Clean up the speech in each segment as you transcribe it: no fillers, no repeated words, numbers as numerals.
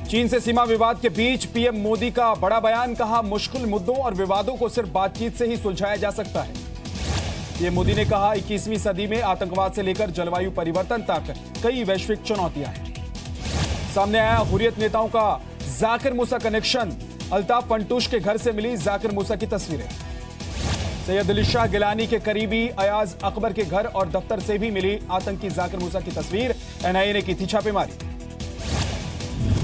चीन से सीमा विवाद के बीच पीएम मोदी का बड़ा बयान, कहा मुश्किल मुद्दों और विवादों को सिर्फ बातचीत से ही सुलझाया जा सकता है। पीएम मोदी ने कहा 21वीं सदी में आतंकवाद से लेकर जलवायु परिवर्तन तक कई वैश्विक चुनौतियां हैं। सामने आया हुर्रियत नेताओं का जाकिर मूसा कनेक्शन, अल्ताफ फंटूश के घर से मिली जाकिर मूसा की तस्वीरें। सैयद अली शाह गिलानी के करीबी अयाज अकबर के घर और दफ्तर से भी मिली आतंकी जाकिर मूसा की तस्वीर। एनआईए ने की थी छापेमारी।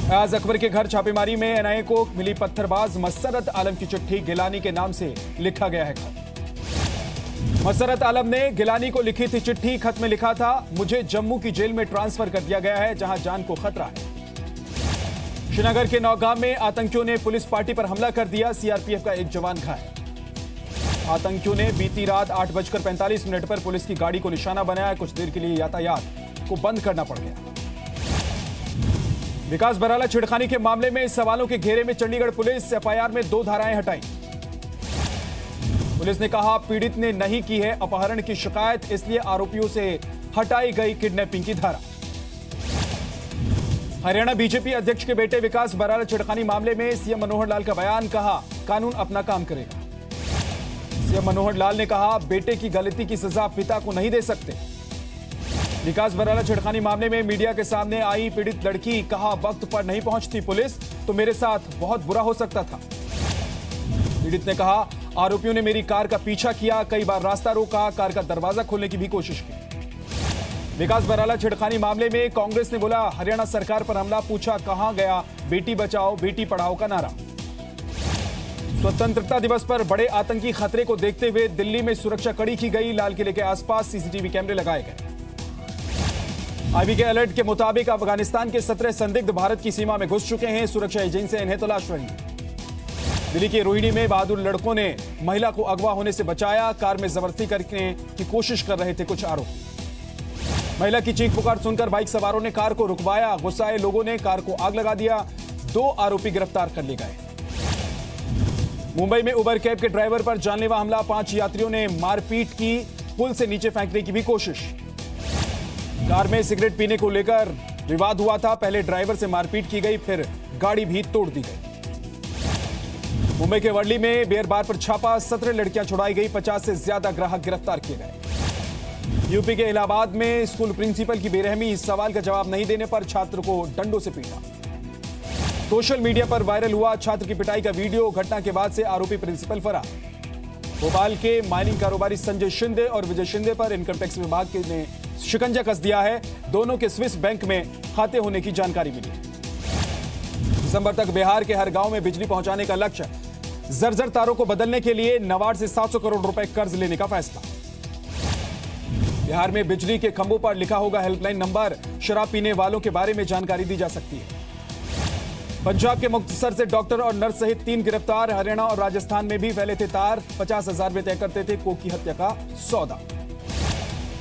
अयाज अकबर के घर छापेमारी में एनआईए को मिली पत्थरबाज मसरत आलम की चिट्ठी, गिलानी के नाम से लिखा गया है खत। मसरत आलम ने गिलानी को लिखी थी चिट्ठी। खत में लिखा था, मुझे जम्मू की जेल में ट्रांसफर कर दिया गया है जहां जान को खतरा है। श्रीनगर के नौगाम में आतंकियों ने पुलिस पार्टी पर हमला कर दिया, सीआरपीएफ का एक जवान घायल। आतंकियों ने बीती रात 8:45 पर पुलिस की गाड़ी को निशाना बनाया। कुछ देर के लिए यातायात को बंद करना पड़ गया। विकास बराला छेड़खानी के मामले में सवालों के घेरे में चंडीगढ़ पुलिस, एफआईआर में 2 धाराएं हटाई। पुलिस ने कहा पीड़ित ने नहीं की है अपहरण की शिकायत, इसलिए आरोपियों से हटाई गई किडनैपिंग की धारा। हरियाणा बीजेपी अध्यक्ष के बेटे विकास बराला छेड़खानी मामले में सीएम मनोहर लाल का बयान, कहा कानून अपना काम करेगा। सीएम मनोहर लाल ने कहा बेटे की गलती की सजा पिता को नहीं दे सकते। विकास बराला छेड़खानी मामले में मीडिया के सामने आई पीड़ित लड़की, कहा वक्त पर नहीं पहुंचती पुलिस तो मेरे साथ बहुत बुरा हो सकता था। पीड़ित ने कहा आरोपियों ने मेरी कार का पीछा किया, कई बार रास्ता रोका, कार का दरवाजा खोलने की भी कोशिश की। विकास बराला छेड़खानी मामले में कांग्रेस ने बोला हरियाणा सरकार पर हमला, पूछा कहां गया बेटी बचाओ बेटी पढ़ाओ का नारा। स्वतंत्रता दिवस पर बड़े आतंकी खतरे को देखते हुए दिल्ली में सुरक्षा कड़ी की गई। लाल किले के आसपास सीसीटीवी कैमरे लगाए गए। आईबी के अलर्ट के मुताबिक अफगानिस्तान के 17 संदिग्ध भारत की सीमा में घुस चुके हैं। सुरक्षा एजेंसियां इन्हें तलाश रही हैं। दिल्ली के रोहिणी में बहादुर लड़कों ने महिला को अगवा होने से बचाया। कार में जबरदस्ती करने की कोशिश कर रहे थे कुछ आरोपी। महिला की चीख पुकार सुनकर बाइक सवारों ने कार को रुकवाया। गुस्साए लोगों ने कार को आग लगा दिया। 2 आरोपी गिरफ्तार कर लिए गए। मुंबई में उबर कैब के ड्राइवर पर जानलेवा हमला, 5 यात्रियों ने मारपीट की, पुल से नीचे फेंकने की भी कोशिश। कार में सिगरेट पीने को लेकर विवाद हुआ था। पहले ड्राइवर से मारपीट की गई, फिर गाड़ी भी तोड़ दी गई। मुंबई के वर्ली में बियर बार पर छापा, 17 लड़कियां छुड़ाई गई, 50 से ज्यादा ग्राहक गिरफ्तार किए गए। यूपी के इलाहाबाद में स्कूल प्रिंसिपल की बेरहमी, सवाल का जवाब नहीं देने पर छात्र को डंडों से पीटा। सोशल मीडिया पर वायरल हुआ छात्र की पिटाई का वीडियो। घटना के बाद से आरोपी प्रिंसिपल फरार। भोपाल के माइनिंग कारोबारी संजय शिंदे और विजय शिंदे पर इनकम टैक्स विभाग ने शिकंजा कस दिया है। दोनों के स्विस बैंक में खाते होने की जानकारी मिली। दिसंबर तक बिहार के हर गांव में बिजली पहुंचाने का लक्ष्य। जर्जर तारों को बदलने के लिए नाबार्ड से 700 करोड़ रुपए कर्ज लेने का फैसला। बिहार में बिजली के खंभों पर लिखा होगा हेल्पलाइन नंबर, शराब पीने वालों के बारे में जानकारी दी जा सकती है। पंजाब के मुक्तसर से डॉक्टर और नर्स सहित 3 गिरफ्तार। हरियाणा और राजस्थान में भी फैले थे तार, 50,000 में तय करते थे कोकी हत्या का सौदा।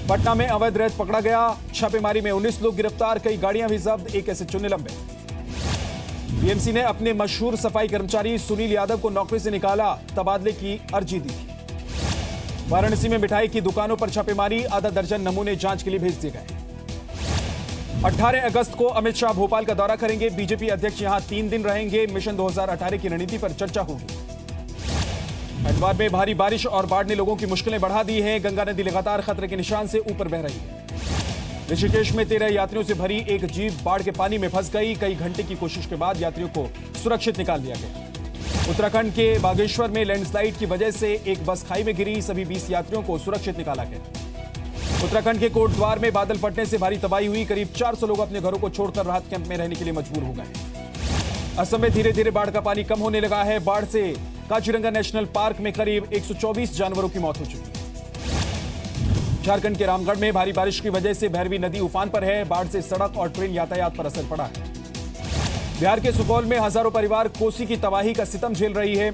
पटना में अवैध रेत पकड़ा गया। छापेमारी में 19 लोग गिरफ्तार, कई गाड़ियां भी जब्त, 1 एसएचओ निलंबित। बीएमसी ने अपने मशहूर सफाई कर्मचारी सुनील यादव को नौकरी से निकाला, तबादले की अर्जी दी थी। वाराणसी में मिठाई की दुकानों पर छापेमारी, आधा दर्जन नमूने जांच के लिए भेज दिए गए। 18 अगस्त को अमित शाह भोपाल का दौरा करेंगे। बीजेपी अध्यक्ष यहां 3 दिन रहेंगे। मिशन 2018 की रणनीति पर चर्चा होगी। हरिद्वार में भारी बारिश और बाढ़ ने लोगों की मुश्किलें बढ़ा दी हैं। गंगा नदी लगातार खतरे के निशान से ऊपर बह रही है। ऋषिकेश में 13 यात्रियों से भरी एक जीप बाढ़ के पानी में फंस गई। कई घंटे की कोशिश के बाद यात्रियों को सुरक्षित निकाल लिया गया। उत्तराखंड के बागेश्वर में लैंडस्लाइड की वजह से एक बस खाई में गिरी, सभी 20 यात्रियों को सुरक्षित निकाला गया। उत्तराखंड के कोटद्वार में बादल फटने से भारी तबाही हुई। करीब 400 लोग अपने घरों को छोड़कर राहत कैंप में रहने के लिए मजबूर हो गए। असम में धीरे धीरे बाढ़ का पानी कम होने लगा है। बाढ़ से काजीरंगा नेशनल पार्क में करीब 124 जानवरों की मौत हो चुकी है। झारखंड के रामगढ़ में भारी बारिश की वजह से भैरवी नदी उफान पर है। बाढ़ से सड़क और ट्रेन यातायात पर असर पड़ा है। बिहार के सुपौल में हजारों परिवार कोसी की तबाही का सितम झेल रही है।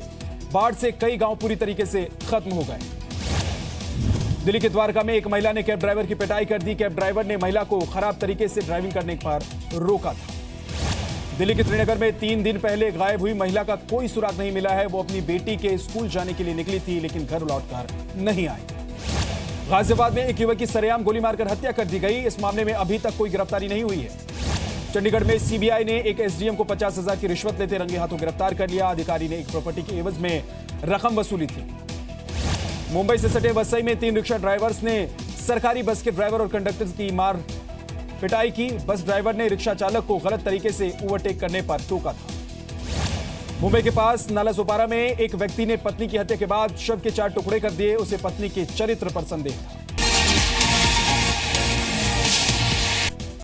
बाढ़ से कई गांव पूरी तरीके से खत्म हो गए। दिल्ली के द्वारका में एक महिला ने कैब ड्राइवर की पिटाई कर दी। कैब ड्राइवर ने महिला को खराब तरीके से ड्राइविंग करने पर रोका था। दिल्ली के त्रिनगर में 3 दिन पहले गायब हुई महिला का कोई सुराग नहीं मिला है। वो अपनी बेटी के स्कूल जाने के लिए निकली थी, लेकिन घर लौटकर नहीं आई। गाजियाबाद में एक युवक की सरेआम गोली मारकर हत्या कर दी गई। इस मामले में अभी तक कोई गिरफ्तारी नहीं हुई है। चंडीगढ़ में सीबीआई ने एक एसडीएम को 50,000 की रिश्वत लेते रंगे हाथों गिरफ्तार कर लिया। अधिकारी ने एक प्रॉपर्टी के एवज में रकम वसूली थी। मुंबई से सटे वसई में 3 रिक्शा ड्राइवर्स ने सरकारी बस के ड्राइवर और कंडक्टर की मार पिटाई की। बस ड्राइवर ने रिक्शा चालक को गलत तरीके से ओवरटेक करने पर टोका था। मुंबई के पास नालासोपारा में एक व्यक्ति ने पत्नी की हत्या के बाद शव के 4 टुकड़े कर दिए। उसे पत्नी के चरित्र पर संदेह था।